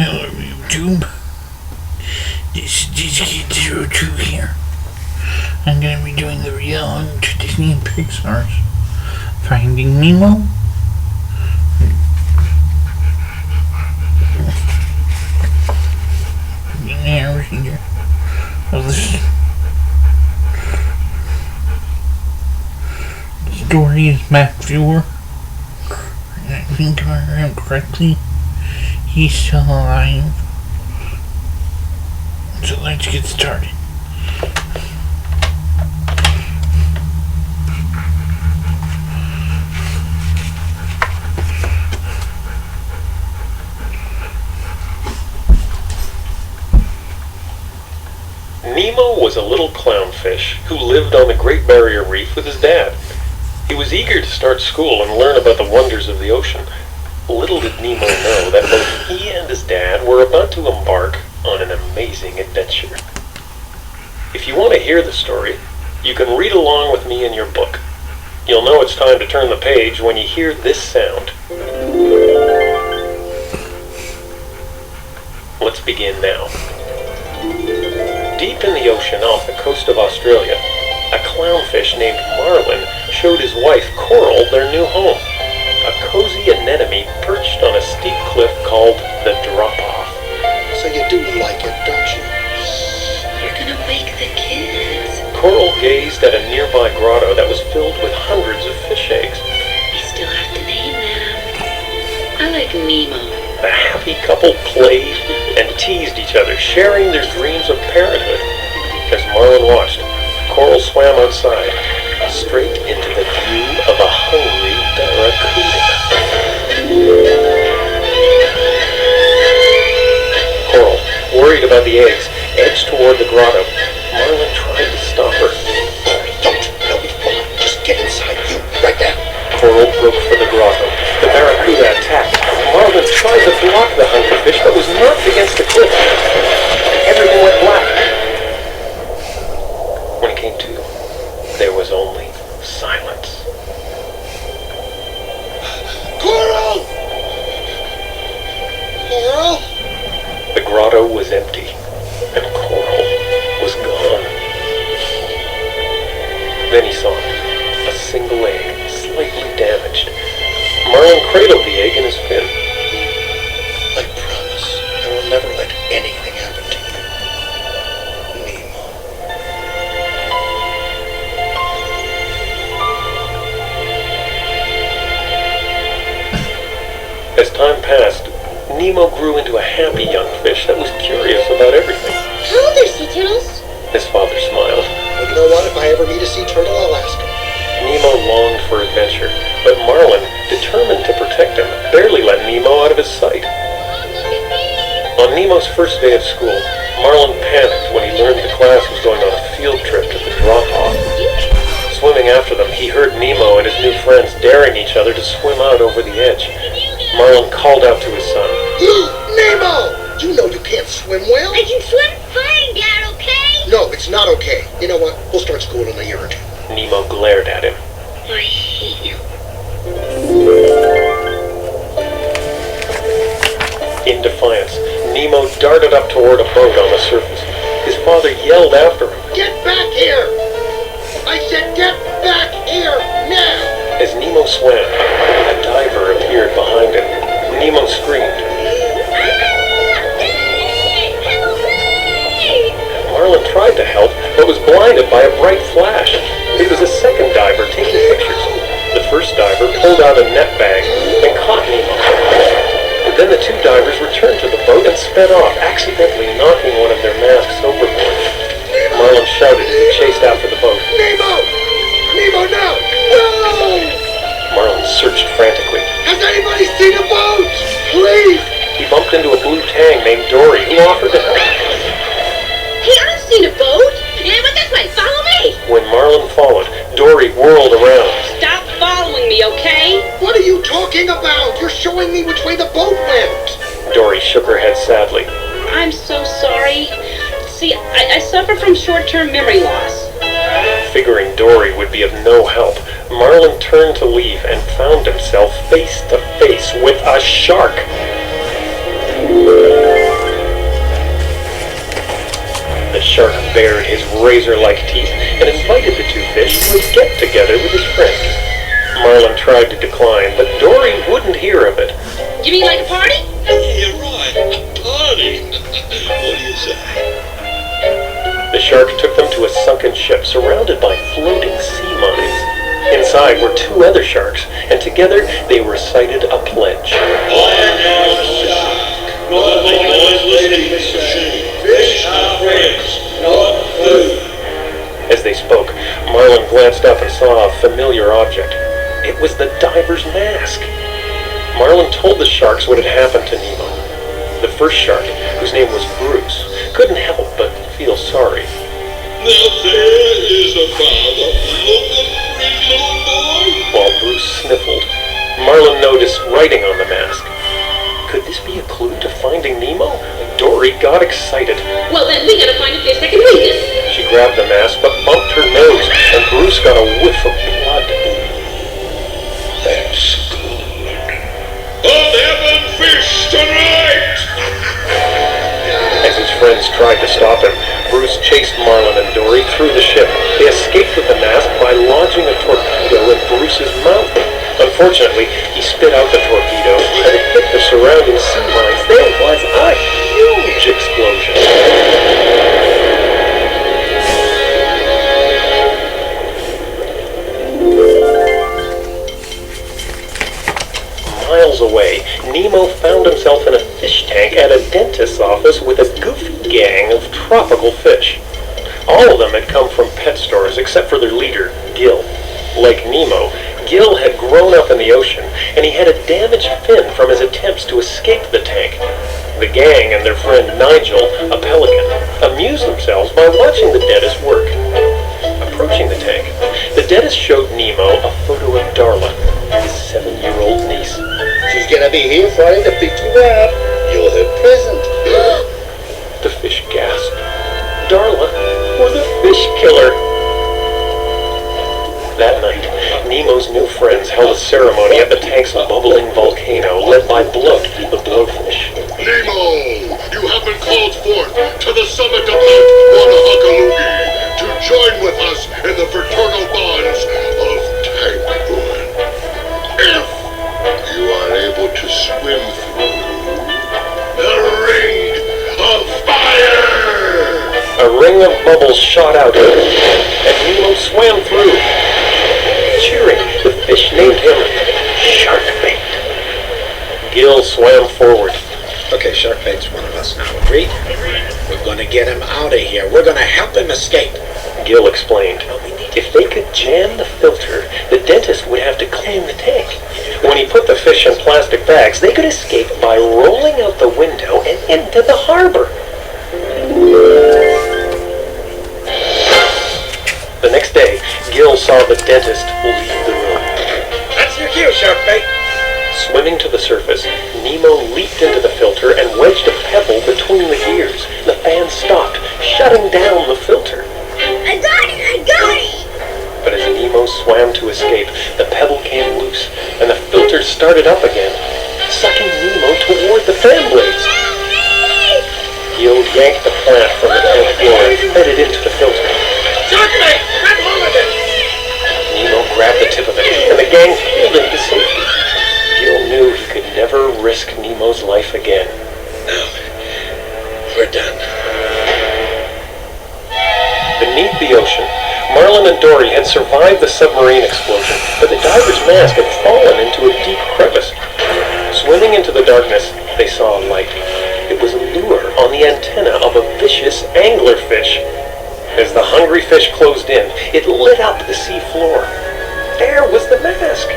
Hello YouTube, this is Kid02 here. I'm going to be doing the readalong to Disney and Pixar's Finding Nemo. The narrator of this story is Matt Viewer. And I think if I remember correctly, he's still alive. So let's get started. Nemo was a little clownfish who lived on the Great Barrier Reef with his dad. He was eager to start school and learn about the wonders of the ocean. Little did Nemo know that both he and his dad were about to embark on an amazing adventure. If you want to hear the story, you can read along with me in your book. You'll know it's time to turn the page when you hear this sound. Let's begin now. Deep in the ocean off the coast of Australia, a clownfish named Marlin showed his wife Coral their new home, a cozy anemone perched on a steep cliff called the Drop-Off. So you do like it, don't you? You're gonna wake the kids. Coral gazed at a nearby grotto that was filled with hundreds of fish eggs. You still have to name them. I like Nemo. The happy couple played and teased each other, sharing their dreams of parenthood. As Marlin watched, Coral swam outside, straight into the view of a hungry barracuda. Coral, worried about the eggs, edged toward the grotto. Marlin tried to stop her. Don't. It'll be fun. Just get inside you, right now. Coral broke for the grotto. The barracuda attacked. Marlin tried to block the hungry fish, but was knocked against the cliff. Everything went black. When he came to, there was only silence. Coral! Coral? The grotto was empty, and Coral was gone. Then he saw a single egg, slightly damaged. Marlin cradled the egg in his fin. I promise I will never let anything happen to you. Nemo. As time passed, Nemo grew into a happy young fish that was curious about everything. How old are sea turtles? His father smiled. Well, you know what? If I ever meet a sea turtle, I'll ask him. Nemo longed for adventure, but Marlin, determined to protect him, barely let Nemo out of his sight. On Nemo's first day of school, Marlin panicked when he learned the class was going on a field trip to the Drop-Off. Swimming after them, he heard Nemo and his new friends daring each other to swim out over the edge. Marlin called out to his son. Nemo! You know you can't swim well. I can swim fine, Dad, okay? No, it's not okay. You know what? We'll start school in a year or two. Nemo glared at him. I hate you. In defiance, Nemo darted up toward a boat on the surface. His father yelled after him. Get back here! I said get back here, now! As Nemo swam, a diver appeared behind him. Nemo screamed. Marlin tried to help, but was blinded by a bright flash. It was a second diver taking pictures. The first diver pulled out a net bag and caught Nemo. Then the two divers returned to the boat and sped off, accidentally knocking one of their masks overboard. Marlin shouted as he chased after the boat. Nemo! Nemo, no! No! Marlin searched frantically. Has anybody seen a boat? Please! He bumped into a blue tang named Dory, who offered to help. Hey, I've seen a boat. Yeah, but this way. Follow me. When Marlin followed, Dory whirled around. Stop following me, okay? What are you talking about? You're showing me which way the boat went. Dory shook her head sadly. I'm so sorry. See, I suffer from short-term memory loss. Figuring Dory would be of no help, Marlin turned to leave and found himself face to face with a shark. bared his razor-like teeth and invited the two fish to a get-together with his friends. Marlin tried to decline, but Dory wouldn't hear of it. You mean like a party? Yeah, right. A party. What do you say? The shark took them to a sunken ship surrounded by floating sea mines. Inside were two other sharks, and together they recited a pledge. Fish are friends, not food. As they spoke, Marlin glanced up and saw a familiar object. It was the diver's mask. Marlin told the sharks what had happened to Nemo. The first shark, whose name was Bruce, couldn't help but feel sorry. Now there is a father. Look at pretty little boy. While Bruce sniffled, Marlin noticed writing on the mask. Could this be a clue to finding Nemo? Dory got excited. Well, then we gotta find a fish that can read this. She grabbed the mask but bumped her nose, and Bruce got a whiff of blood. That's good. I'll have a fish tonight. As his friends tried to stop him, Bruce chased Marlin and Dory through the ship. They escaped with the mask by lodging a torpedo in Bruce's mouth. Unfortunately, he spit out the torpedo and it hit the surrounding sea mines. There was a huge explosion. Miles away, Nemo found himself in a fish tank at a dentist's office with a goofy gang of tropical fish. All of them had come from pet stores except for their leader, Gil. Like Nemo, Gil had grown up in the ocean, and he had a damaged fin from his attempts to escape the tank. The gang and their friend Nigel, a pelican, amused themselves by watching the dentist work. Approaching the tank, the dentist showed Nemo a photo of Darla, his 7-year-old niece. She's gonna be here Friday to pick you up. You're her present. The fish gasped. Darla was a fish killer. That night, Nemo's new friends held a ceremony at the tank's bubbling volcano, led by Bloat, the blowfish. Nemo, you have been called forth to the summit of Mount Wanahakalugi to join with us in the fraternal bonds of tankhood. If you are able to swim through the ring of fire! A ring of bubbles shot out, and Nemo swam through. Cheering, the fish named him Sharkbait. Gil swam forward. Okay, Sharkbait's one of us now. Agreed? We're gonna get him out of here. We're gonna help him escape. Gil explained. If they could jam the filter, the dentist would have to clean the tank. When he put the fish in plastic bags, they could escape by rolling out the window and into the harbor. The next day, Gil saw the dentist leave the room. That's your cue, Sharkbait. Swimming to the surface, Nemo leaped into the filter and wedged a pebble between the gears. The fan stopped, shutting down the filter. I got it! But as Nemo swam to escape, the pebble came loose, and the filter started up again, sucking Nemo toward the fan blades. Gil yanked the plant from the tank floor and fed it into the filter. Sharkbait, grab hold of it. Nemo grabbed the tip of it, and the gang pulled him to safety. Gil knew he could never risk Nemo's life again. No, we're done. Beneath the ocean, Marlin and Dory had survived the submarine explosion, but the diver's mask had fallen into a deep crevice. Swimming into the darkness, they saw a light. It was a lure on the antenna of a vicious anglerfish. As the hungry fish closed in, it lit up the sea floor. There was the mask.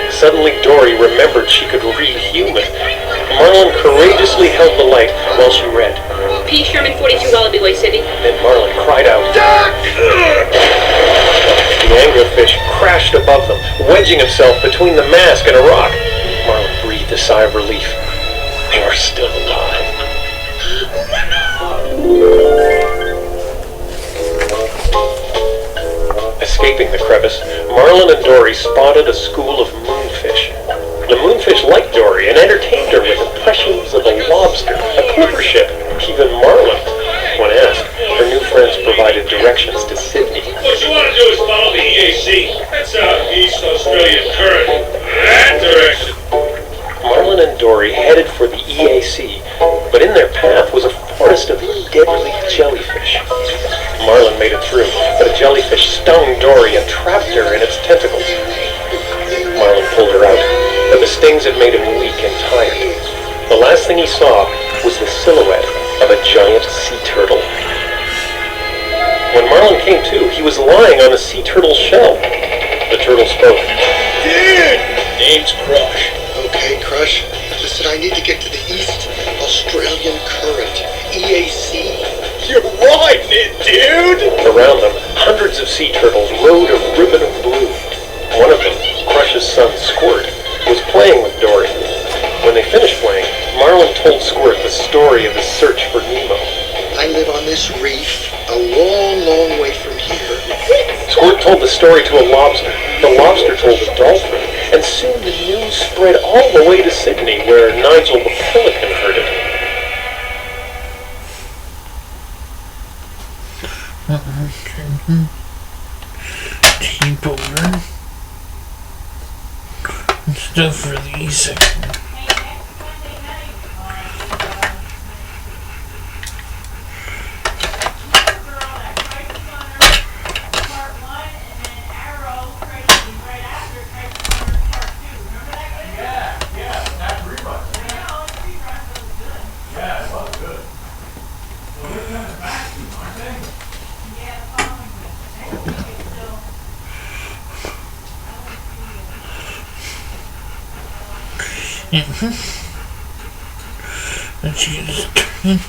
Suddenly Dory remembered she could read human. Marlin courageously held the light while she read. P. Sherman 42 Wallaby Way, City. Then Marlin cried out, "Duck!" The anglerfish crashed above them, wedging himself between the mask and a rock. Marlin breathed a sigh of relief. They were still alive. Escaping the crevice, Marlin and Dory spotted a school of moonfish. The moonfish liked Dory and entertained her with impressions of a lobster, a clipper ship. Even Marlin, when asked, her new friends provided headed for the EAC, but in their path was a forest of deadly jellyfish. Marlin made it through, but a jellyfish stung Dory and trapped her in its tentacles. Marlin pulled her out, but the stings had made him weak and tired. The last thing he saw was the silhouette of a giant sea turtle. When Marlin came to, he was lying on a sea turtle's shell. The turtle spoke. Dude! Name's Crush. Okay, Crush. Listen, I need to get to the East Australian Current. EAC. You're riding it, dude! Around them, hundreds of sea turtles rode a ribbon of blue. One of them, Crush's son Squirt, was playing with Dory. When they finished playing, Marlin told Squirt the story of his search for Nemo. I live on this reef, a long, long way from here. Squirt told the story to a lobster. The lobster told a dolphin, and soon the news spread all the way to Sydney, where Nigel the pelican heard it. Tape over. And stuff for the E section. Let's use turn.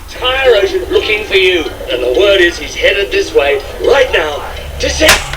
Tyro's looking for you, and the word is he's headed this way right now to set.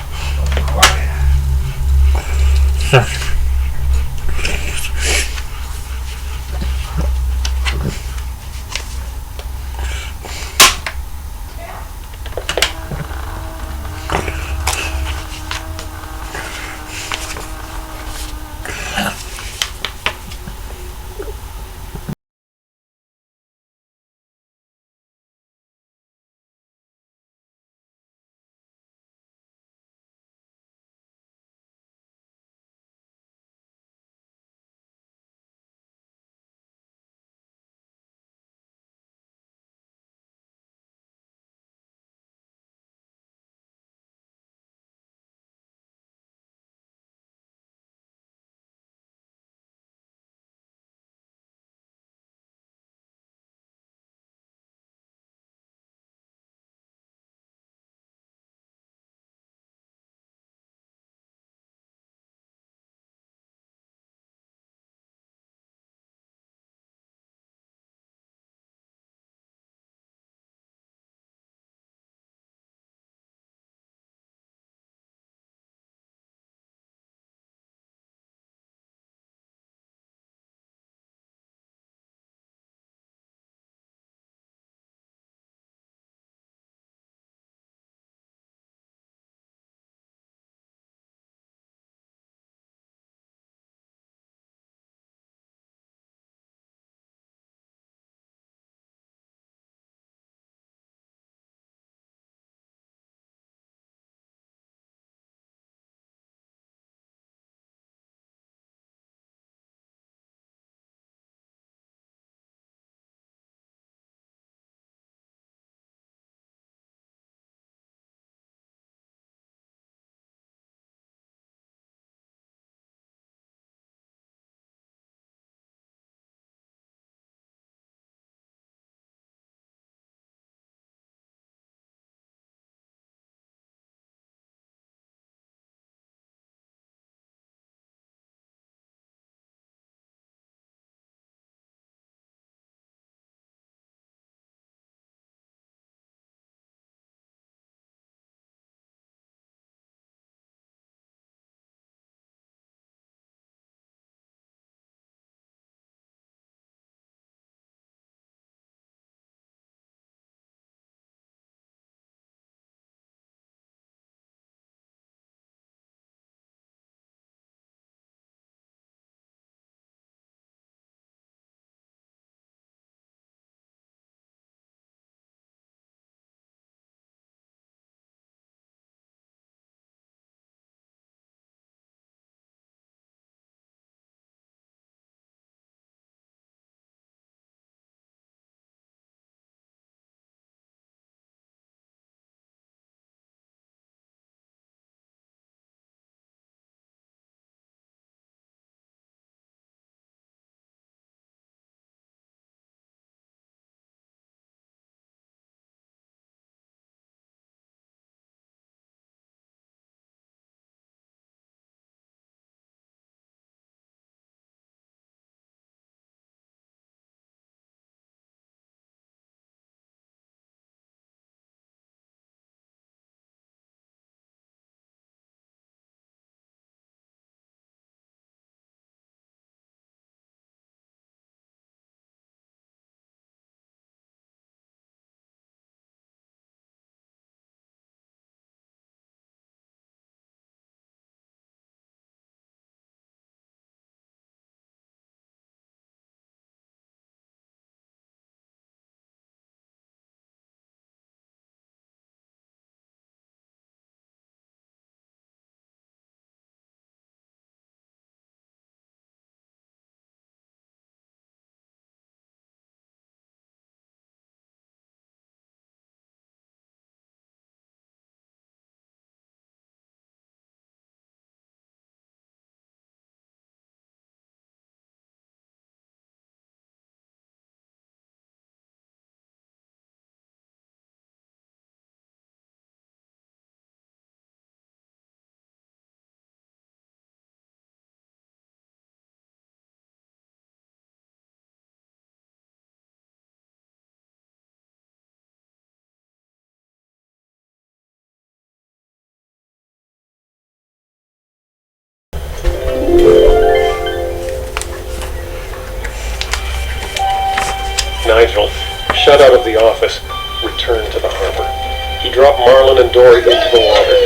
dropped Marlin and Dory into the water.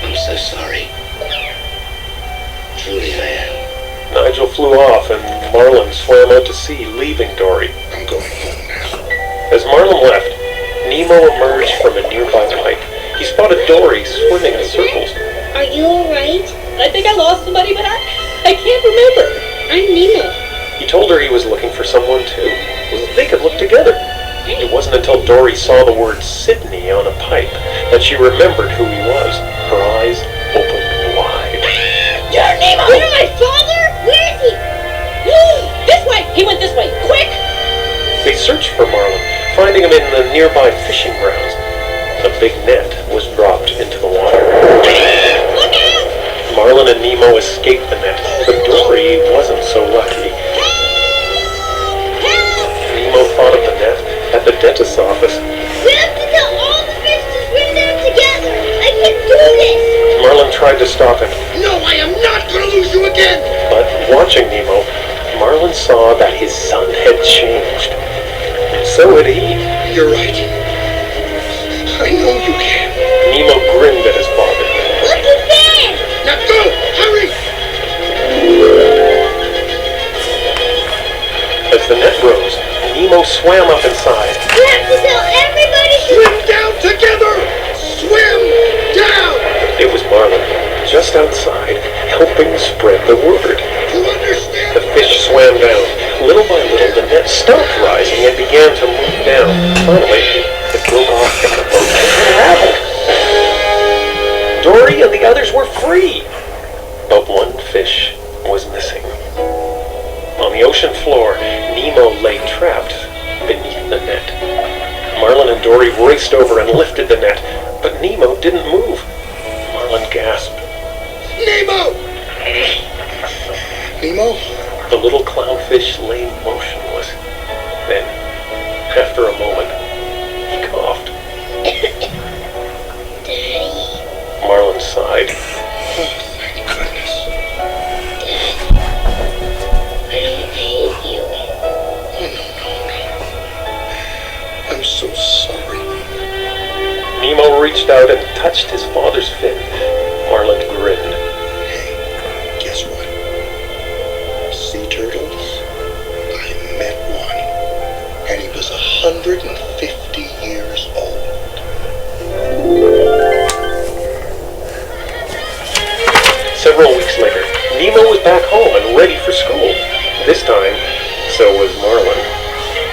I'm so sorry. Truly I am. Nigel flew off and Marlin swam out to sea, leaving Dory. I'm going home now. As Marlin left, Nemo emerged from a nearby pipe. He spotted Dory swimming in circles. Are you alright? I think I lost somebody, but I can't remember. I'm Nemo. He told her he was looking for someone too. They could look together. It wasn't until Dory saw the word Sydney on a pipe that she remembered who he was. Her eyes opened wide. You're Nemo! You're my father? Where is he? This way! He went this way! Quick! They searched for Marlin, finding him in the nearby fishing grounds. A big net was dropped into the water. Look out! Marlin and Nemo escaped the net, but Dory wasn't so lucky. Nemo thought of the net at the dentist's office. We have to tell all the fish to swim down together. I can do this. Marlin tried to stop him, No, I am not going to lose you again! but watching Nemo, Marlin saw that his son had changed. And so had he. You're right. I know you can. Nemo grinned at his father. Look at that. Now go! Hurry! As the net rose, Nemo swam up inside. We have to tell everybody to Swim down together! Swim down! It was Marlin, just outside, helping spread the word. You understand? The fish swam down. Little by little, the net stopped rising and began to move down. Finally, it broke off from the boat and unraveled. Dory and the others were free. But one fish was missing. On the ocean floor, Nemo lay trapped beneath the net. Marlin and Dory raced over and lifted the net, but Nemo didn't move. Marlin gasped. Nemo! Nemo? The little clownfish lay motionless. Then, after a moment, he coughed. Daddy. Marlin sighed. Oh, thank goodness. I don't hate you. Oh, no. I'm so sorry. Nemo reached out and touched his father's fin. Marlin grinned. Hey, guess what? Sea turtles? I met one. And he was 150 years old. Several weeks later, Nemo was back home and ready for school. This time, so was Marlin.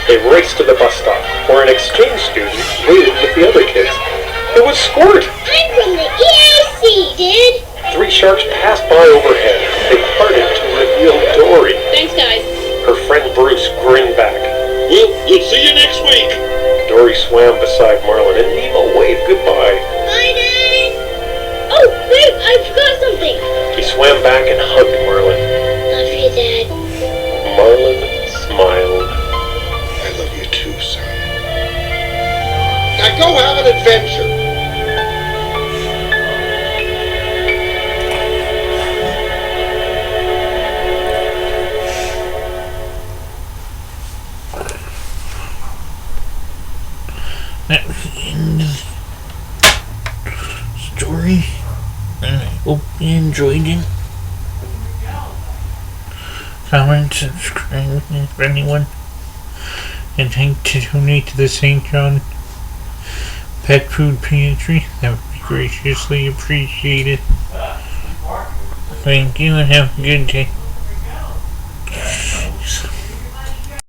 They raced to the bus stop, where an exchange student waited with the other kids. It was Squirt! I'm from the EAC, Dad. Three sharks passed by overhead. They parted to reveal Dory. Thanks, guys. Her friend Bruce grinned back. We'll see you next week. Dory swam beside Marlin and Nemo waved goodbye. Bye, Dad. Oh, wait, I forgot something. He swam back and hugged Marlin. Love you, Dad. Marlin smiled. I love you too, son. Now go have an adventure. That was the end of the story, and I hope you enjoyed it. Comment, subscribe if anyone, and thank to donate to the St. John Pet Food Pantry. That would be graciously appreciated. Thank you and have a good day.